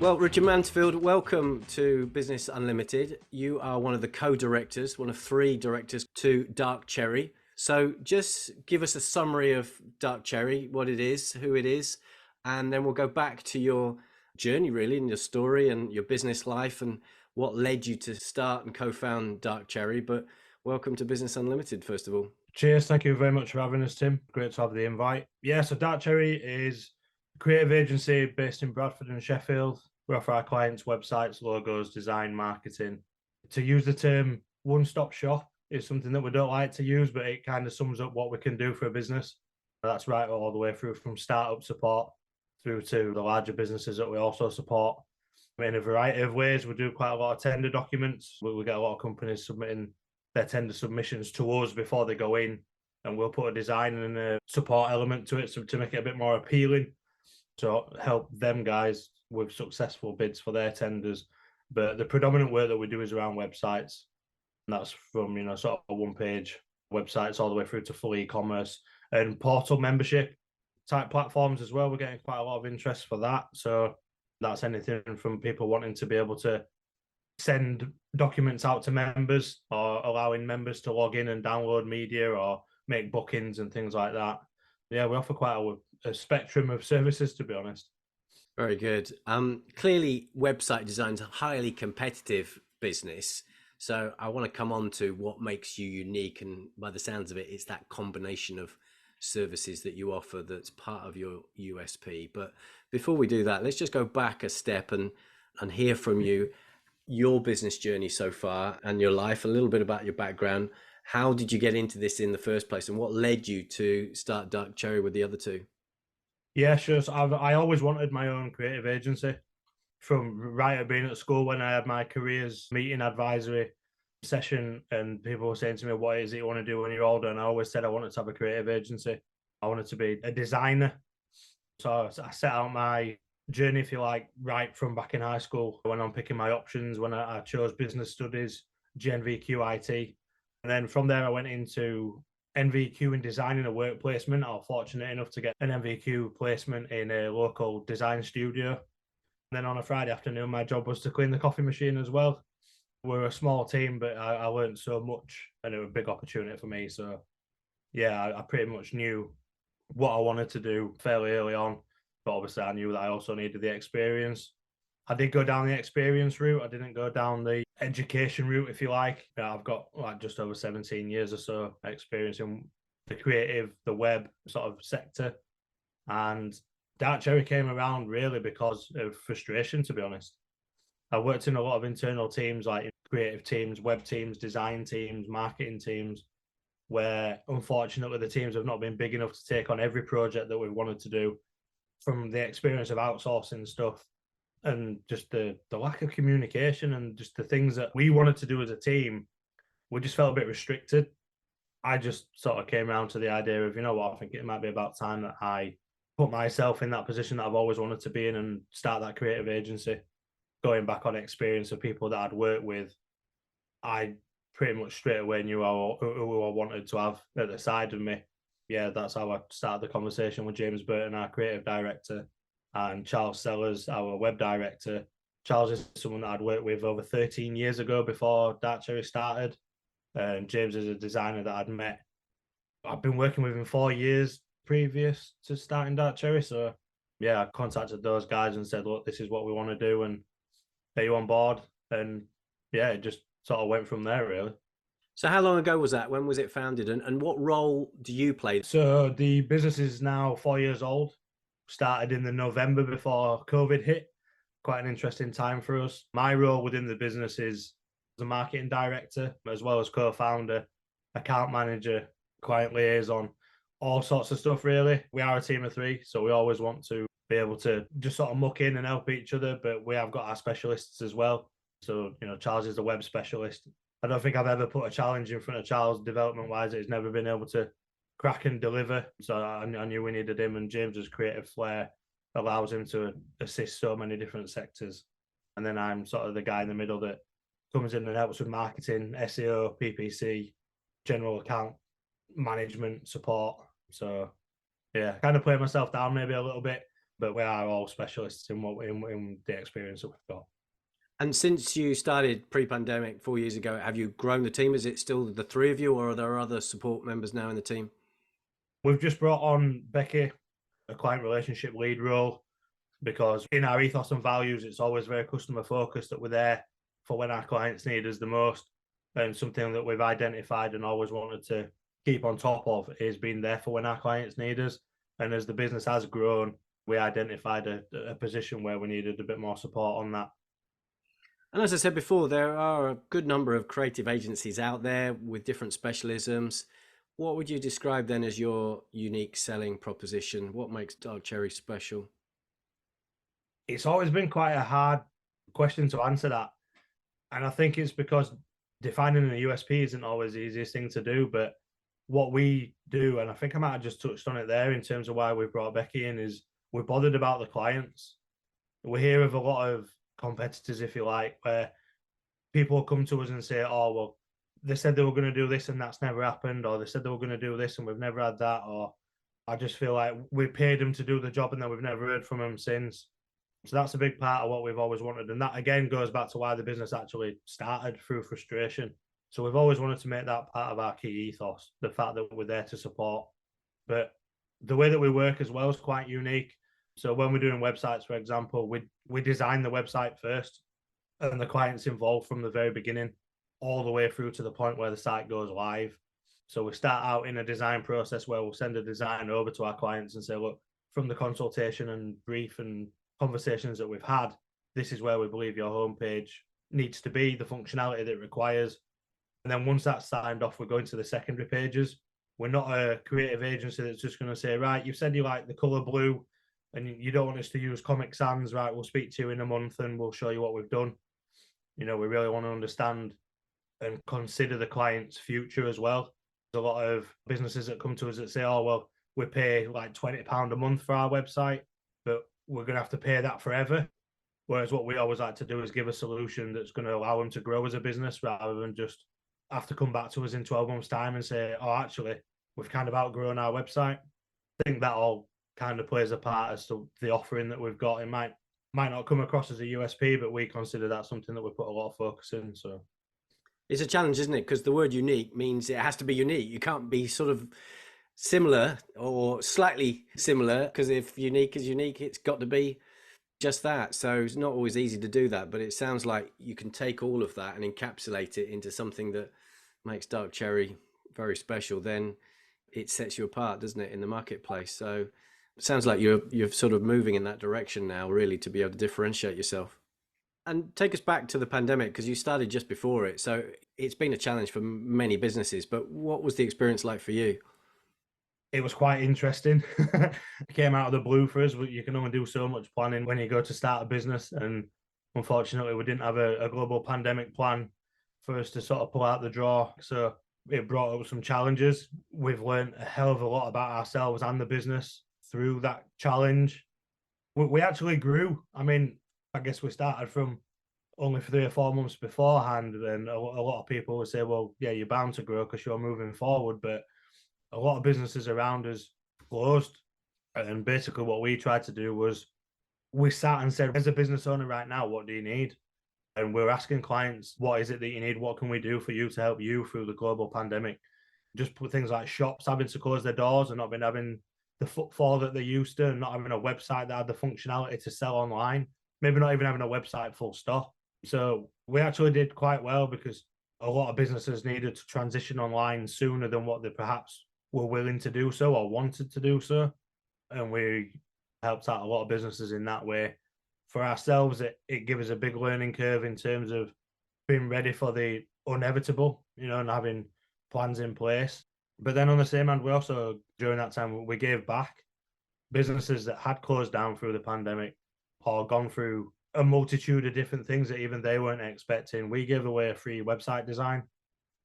Well, Richard Mansfield, welcome to Business Unlimited. You are one of the co-directors, one of three directors to Dark Cherry. So just give us a summary of Dark Cherry, what it is, who it is, and then we'll go back to your journey really and your story and your business life and what led you to start and co-found Dark Cherry. But welcome to Business Unlimited, first of all. Cheers. Thank you very much for having us, Tim. Great to have the invite. Yeah, so Dark Cherry is a creative agency based in Bradford and Sheffield. We offer our clients websites, logos, design, marketing. To use the term one-stop shop is something that we don't like to use, but it kind of sums up what we can do for a business. That's right all the way through from startup support through to the larger businesses that we also support in a variety of ways. We do quite a lot of tender documents. We get a lot of companies submitting their tender submissions to us before they go in, and we'll put a design and a support element to it to make it a bit more appealing, to help them guys with successful bids for their tenders. But the predominant work that we do is around websites, and that's from sort of one-page websites all the way through to full e-commerce and portal membership type platforms as well. We're getting quite a lot of interest for that. So that's anything from people wanting to be able to send documents out to members, or allowing members to log in and download media or make bookings and things like that. Yeah, we offer quite a spectrum of services, to be honest. Very good. Clearly, website design is a highly competitive business. So I want to come on to what makes you unique. And by the sounds of it, it's that combination of services that you offer that's part of your USP. But before we do that, let's just go back a step and hear from you, your business journey so far and your life, a little bit about your background. How did you get into this in the first place, and what led you to start Dark Cherry with the other two? Yeah, sure. So I always wanted my own creative agency from right at being at school. When I had my careers meeting advisory session and people were saying to me, what is it you want to do when you're older? And I always said I wanted to have a creative agency. I wanted to be a designer. So I set out my journey, if you like, right from back in high school when I'm picking my options, when I chose business studies, GNVQ IT. And then from there, I went into NVQ in design in a work placement. I was fortunate enough to get an NVQ placement in a local design studio. And then on a Friday afternoon, my job was to clean the coffee machine as well. We're a small team, but I learned so much, and it was a big opportunity for me. So yeah, I pretty much knew what I wanted to do fairly early on, but obviously I knew that I also needed the experience. I did go down the experience route. I didn't go down the education route, if you like. I've got like just over 17 years or so experience in the creative, the web sort of sector. And Dark Cherry came around really because of frustration, to be honest. I worked in a lot of internal teams, like creative teams, web teams, design teams, marketing teams, where unfortunately the teams have not been big enough to take on every project that we wanted to do. From the experience of outsourcing stuff and just the lack of communication and just the things that we wanted to do as a team, we just felt a bit restricted. I just sort of came around to the idea of, you know what, I think it might be about time that I put myself in that position that I've always wanted to be in and start that creative agency. Going back on experience of people that I'd worked with, I pretty much straight away knew who I wanted to have at the side of me. Yeah, that's how I started the conversation with James Burton, our creative director, and Charles Sellers, our web director. Charles is someone that I'd worked with over 13 years ago before Dark Cherry started. And James is a designer that I'd met. I've been working with him 4 years previous to starting Dark Cherry. So yeah, I contacted those guys and said, look, this is what we want to do, and are you on board? And yeah, it just sort of went from there, really. So how long ago was that? When was it founded? And what role do you play? So the business is now 4 years old. Started in the November before COVID hit. Quite an interesting time for us. My role within the business is the marketing director, as well as co-founder, account manager, client liaison, all sorts of stuff, really. We are a team of three, so we always want to be able to just sort of muck in and help each other, but we have got our specialists as well. So, Charles is the web specialist. I don't think I've ever put a challenge in front of Charles development-wise. He's never been able to crack and deliver. So I knew we needed him, and James's creative flair allows him to assist so many different sectors. And then I'm sort of the guy in the middle that comes in and helps with marketing, SEO, PPC, general account management, support. So yeah, kind of play myself down maybe a little bit, but we are all specialists in in the experience that we've got. And since you started pre-pandemic 4 years ago, have you grown the team? Is it still the three of you, or are there other support members now in the team? We've just brought on Becky, a client relationship lead role, because in our ethos and values, it's always very customer focused, that we're there for when our clients need us the most. And something that we've identified and always wanted to keep on top of is being there for when our clients need us. And as the business has grown, we identified a position where we needed a bit more support on that. And as I said before, there are a good number of creative agencies out there with different specialisms. What would you describe then as your unique selling proposition? What makes Dark Cherry special? It's always been quite a hard question to answer that. And I think it's because defining a USP isn't always the easiest thing to do. But what we do, and I think I might have just touched on it there in terms of why we brought Becky in, is we're bothered about the clients. We hear of a lot of competitors, if you like, where people come to us and say, oh, well, they said they were going to do this and that's never happened, or they said they were going to do this and we've never had that, or I just feel like we paid them to do the job and then we've never heard from them since. So that's a big part of what we've always wanted. And that again goes back to why the business actually started, through frustration. So we've always wanted to make that part of our key ethos, the fact that we're there to support. But the way that we work as well is quite unique. So when we're doing websites, for example, we design the website first, and the client's involved from the very beginning, all the way through to the point where the site goes live. So we start out in a design process where we'll send a design over to our clients and say, look, from the consultation and brief and conversations that we've had, this is where we believe your homepage needs to be, the functionality that it requires. And then once that's signed off, we're going to the secondary pages. We're not a creative agency that's just going to say, right, you've said you like the color blue and you don't want us to use Comic Sans, right, we'll speak to you in a month and we'll show you what we've done. You know, we really want to understand and consider the client's future as well. There's a lot of businesses that come to us that say, oh, well, we pay like £20 a month for our website, but we're going to have to pay that forever. Whereas what we always like to do is give a solution that's going to allow them to grow as a business, rather than just have to come back to us in 12 months' time and say, oh, actually, we've kind of outgrown our website. I think that all kind of plays a part as to the offering that we've got. It might not come across as a USP, but we consider that something that we put a lot of focus in. So It's a challenge, isn't it? Because the word unique means it has to be unique. You can't be sort of similar or slightly similar, because if unique is unique, it's got to be just that. So it's not always easy to do that, but it sounds like you can take all of that and encapsulate it into something that makes Dark Cherry very special. Then it sets you apart, doesn't it, in the marketplace? So it sounds like you're sort of moving in that direction now, really, to be able to differentiate yourself. And take us back to the pandemic, because you started just before it. So it's been a challenge for many businesses, but what was the experience like for you? it was quite interesting. It came out of the blue for us, but you can only do so much planning when you go to start a business. And unfortunately, we didn't have a global pandemic plan for us to sort of pull out the draw. So it brought up some challenges. We've learned a hell of a lot about ourselves and the business through that challenge. We actually grew. I mean, I guess we started from only 3 or 4 months beforehand, and a lot of people would say, well, yeah, you're bound to grow because you're moving forward. But a lot of businesses around us closed. And basically what we tried to do was we sat and said, as a business owner right now, what do you need? And we're asking clients, what is it that you need? What can we do for you to help you through the global pandemic? Just put things like shops having to close their doors and not been having the footfall that they used to, and not having a website that had the functionality to sell online, maybe not even having a website full stop. So we actually did quite well, because a lot of businesses needed to transition online sooner than what they perhaps were willing to do so or wanted to do so. And we helped out a lot of businesses in that way. For ourselves, it gave us a big learning curve in terms of being ready for the inevitable, and having plans in place. But then on the same hand, we also, during that time, we gave back. Businesses that had closed down through the pandemic or gone through a multitude of different things that even they weren't expecting. We gave away a free website design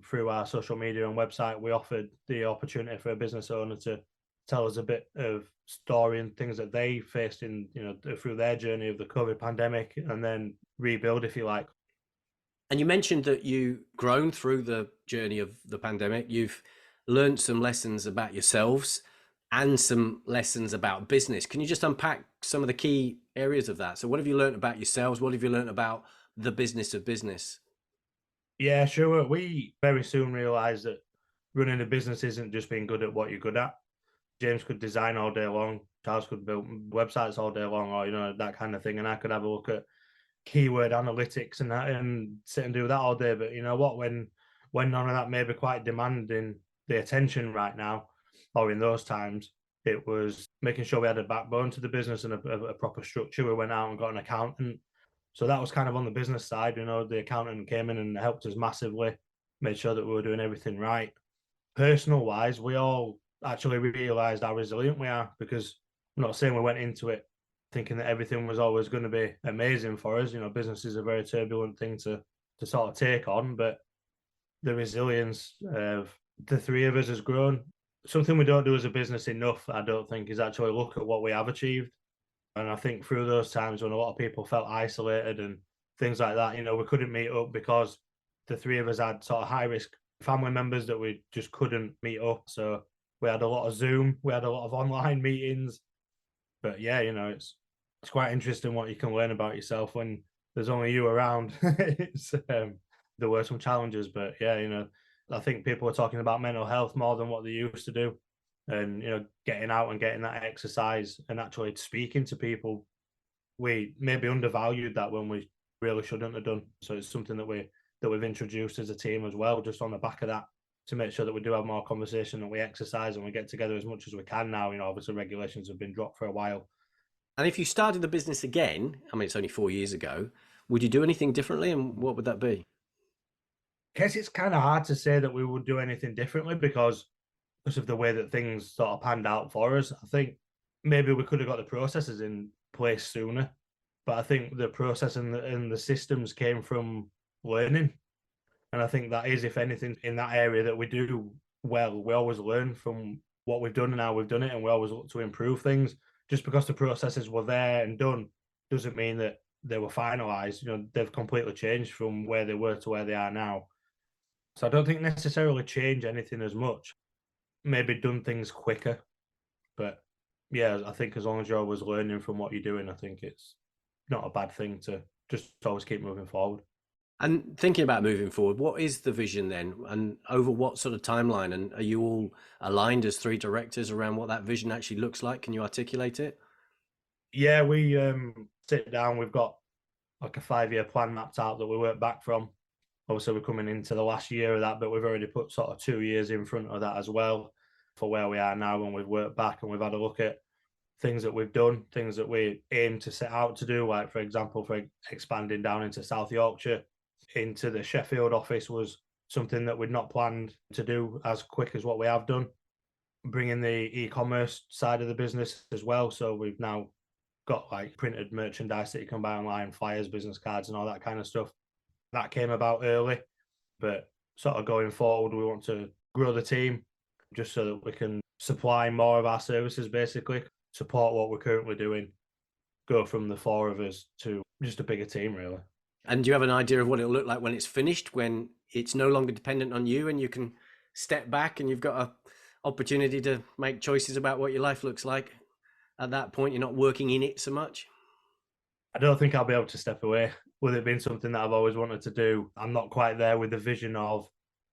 through our social media and website. We offered the opportunity for a business owner to tell us a bit of story and things that they faced in, through their journey of the COVID pandemic, and then rebuild, if you like. And you mentioned that you've grown through the journey of the pandemic. You've learned some lessons about yourselves and some lessons about business. Can you just unpack some of the key areas of that? So, what have you learned about yourselves? What have you learned about the business of business? Yeah, sure. We very soon realised that running a business isn't just being good at what you're good at. James could design all day long. Charles could build websites all day long, or that kind of thing. And I could have a look at keyword analytics and that, and sit and do that all day. But you know what? When none of that may be quite demanding the attention right now, or in those times, it was making sure we had a backbone to the business and a proper structure. We went out and got an accountant. So that was kind of on the business side. The accountant came in and helped us massively, made sure that we were doing everything right. Personal wise, we all actually realized how resilient we are, because I'm not saying we went into it thinking that everything was always going to be amazing for us. Business is a very turbulent thing to sort of take on, but the resilience of the three of us has grown. Something we don't do as a business enough, I don't think, is actually look at what we have achieved. And I think through those times when a lot of people felt isolated and things like that, we couldn't meet up because the three of us had sort of high risk family members that we just couldn't meet up. So we had a lot of Zoom, we had a lot of online meetings. But yeah, it's quite interesting what you can learn about yourself when there's only you around. There were some challenges, but yeah, I think people are talking about mental health more than what they used to do, and getting out and getting that exercise and actually speaking to people. We maybe undervalued that when we really shouldn't have done. So it's something that we've introduced as a team as well, just on the back of that, to make sure that we do have more conversation and we exercise and we get together as much as we can now. Obviously regulations have been dropped for a while. And if you started the business again, I mean, it's only 4 years ago, would you do anything differently, and what would that be? I guess it's kind of hard to say that we would do anything differently because of the way that things sort of panned out for us. I think maybe we could have got the processes in place sooner, but I think the process and the systems came from learning. And I think that is, if anything, in that area that we do well, we always learn from what we've done and how we've done it, and we always look to improve things. Just because the processes were there and done doesn't mean that they were finalized. They've completely changed from where they were to where they are now. So I don't think necessarily change anything as much. Maybe done things quicker, but yeah, I think as long as you're always learning from what you're doing, I think it's not a bad thing to just always keep moving forward. And thinking about moving forward, what is the vision then, and over what sort of timeline? And are you all aligned as three directors around what that vision actually looks like? Can you articulate it? Yeah, we sit down. We've got like a 5-year plan mapped out that we work back from. Obviously, we're coming into the last year of that, but we've already put sort of 2 years in front of that as well for where we are now. When we've worked back and we've had a look at things that we've done, things that we aim to set out to do, like for example, for expanding down into South Yorkshire, into the Sheffield office was something that we'd not planned to do as quick as what we have done. Bringing the e-commerce side of the business as well. So we've now got like printed merchandise that you can buy online, flyers, business cards, and all that kind of stuff. That came about early, but sort of going forward, we want to grow the team just so that we can supply more of our services, basically, support what we're currently doing, go from the four of us to just a bigger team, really. And do you have an idea of what it'll look like when it's finished, when it's no longer dependent on you and you can step back and you've got a opportunity to make choices about what your life looks like? At that point, you're not working in it so much. I don't think I'll be able to step away. With it being something that I've always wanted to do, I'm not quite there with the vision of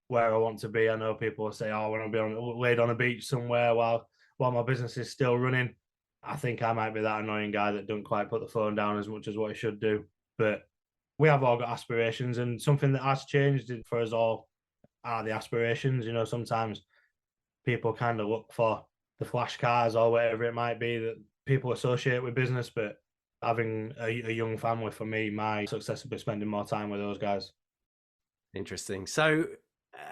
where I want to be. I know people say, "Oh, I want to be laid on a beach somewhere while my business is still running." I think I might be that annoying guy that don't quite put the phone down as much as what he should do. But we have all got aspirations, and something that has changed for us all are the aspirations. Sometimes people kind of look for the flash cars or whatever it might be that people associate with business, but having a young family, for me, my success will be spending more time with those guys. Interesting. So,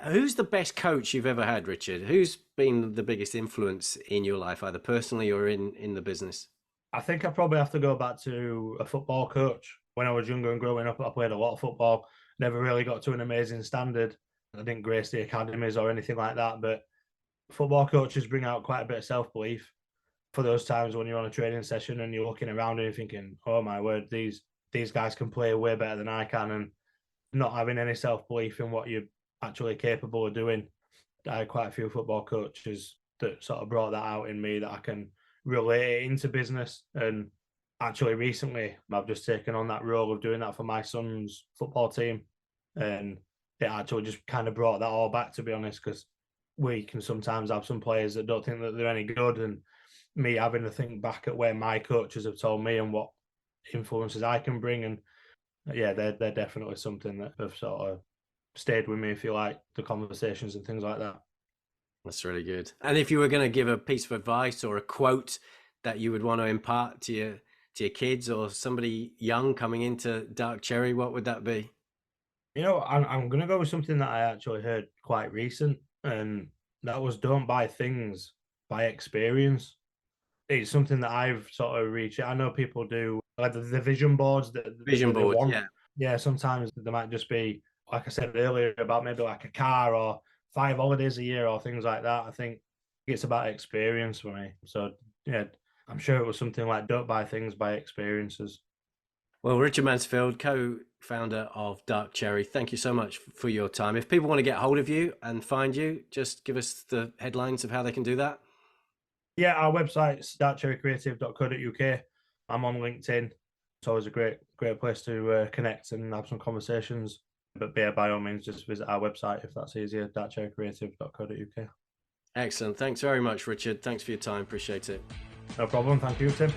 who's the best coach you've ever had, Richard? Who's been the biggest influence in your life, either personally or in the business? I think I probably have to go back to a football coach. When I was younger and growing up, I played a lot of football. Never really got to an amazing standard. I didn't grace the academies or anything like that, but football coaches bring out quite a bit of self-belief for those times when you're on a training session and you're looking around and you're thinking, oh my word, these guys can play way better than I can, and not having any self-belief in what you're actually capable of doing. I had quite a few football coaches that sort of brought that out in me, that I can relate it into business. And actually, recently, I've just taken on that role of doing that for my son's football team. And it actually just kind of brought that all back, to be honest, because we can sometimes have some players that don't think that they're any good. And me having to think back at where my coaches have told me and what influences I can bring. And yeah, they're definitely something that have sort of stayed with me, if you like, the conversations and things like that. That's really good. And if you were going to give a piece of advice or a quote that you would want to impart to your kids or somebody young coming into Dark Cherry, what would that be? You know, I'm going to go with something that I actually heard quite recent, and that was, don't buy things, buy experience. It's something that I've sort of reached. I know people do like the vision boards Vision that they board, want. yeah. Yeah, sometimes there might just be, like I said earlier, about maybe like a car or 5 holidays a year or things like that. I think it's about experience for me. So yeah, I'm sure it was something like, don't buy things, buy experiences. Well, Richard Mansfield, co-founder of Dark Cherry, thank you so much for your time. If people want to get hold of you and find you, just give us the headlines of how they can do that. Yeah, our website's darkcherrycreative.co.uk. I'm on LinkedIn. It's always a great place to connect and have some conversations. But yeah, by all means, just visit our website if that's easier, darkcherrycreative.co.uk. Excellent. Thanks very much, Richard. Thanks for your time. Appreciate it. No problem. Thank you, Tim.